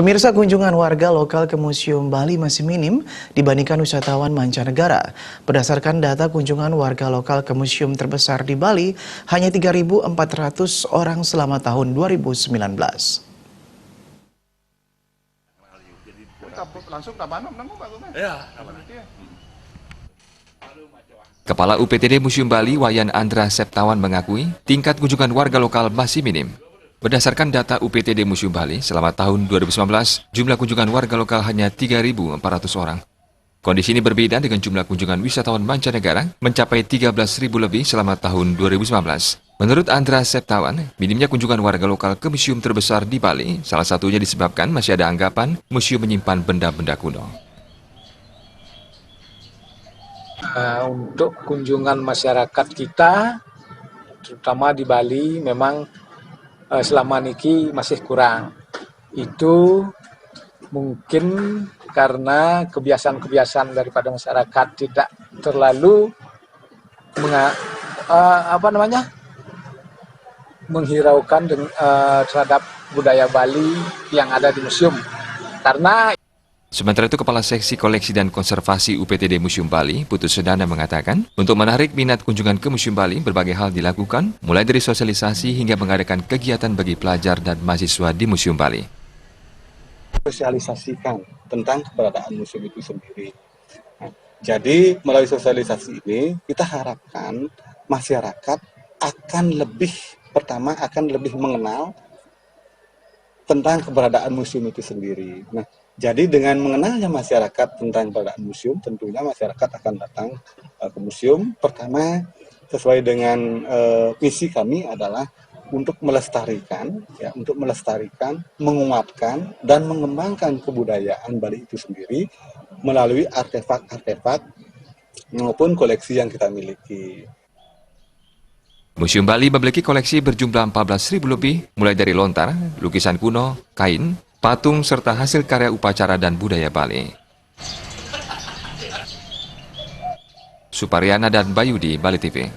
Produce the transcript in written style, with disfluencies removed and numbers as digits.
Pemirsa, kunjungan warga lokal ke Museum Bali masih minim dibandingkan wisatawan mancanegara. Berdasarkan data kunjungan warga lokal ke museum terbesar di Bali, hanya 3.400 orang selama tahun 2019. Kepala UPTD Museum Bali, Wayan Andra Septawan mengakui tingkat kunjungan warga lokal masih minim. Berdasarkan data UPTD Museum Bali, selama tahun 2019, jumlah kunjungan warga lokal hanya 3.400 orang. Kondisi ini berbeda dengan jumlah kunjungan wisatawan mancanegara mencapai 13.000 lebih selama tahun 2019. Menurut Andra Septawan, minimnya kunjungan warga lokal ke museum terbesar di Bali, salah satunya disebabkan masih ada anggapan museum menyimpan benda-benda kuno. Untuk kunjungan masyarakat kita, terutama di Bali, memang selama niki masih kurang. Itu mungkin karena kebiasaan-kebiasaan daripada masyarakat tidak terlalu menghiraukan terhadap budaya Bali yang ada di museum. Karena Sementara itu, Kepala Seksi Koleksi dan Konservasi UPTD Museum Bali, Putu Sedana mengatakan, untuk menarik minat kunjungan ke Museum Bali, berbagai hal dilakukan, mulai dari sosialisasi hingga mengadakan kegiatan bagi pelajar dan mahasiswa di Museum Bali. Sosialisasikan tentang keberadaan museum itu sendiri. Nah, jadi melalui sosialisasi ini, kita harapkan masyarakat akan lebih mengenal tentang keberadaan museum itu sendiri. Nah, jadi dengan mengenalnya masyarakat tentang keberadaan museum, tentunya masyarakat akan datang ke museum. Pertama, sesuai dengan misi kami adalah untuk melestarikan, menguatkan, dan mengembangkan kebudayaan Bali itu sendiri melalui artefak-artefak maupun koleksi yang kita miliki. Museum Bali memiliki koleksi berjumlah 14.000 lebih, mulai dari lontar, lukisan kuno, kain, patung, serta hasil karya upacara dan budaya Bali. Supariana dan Bayudi, Bali TV.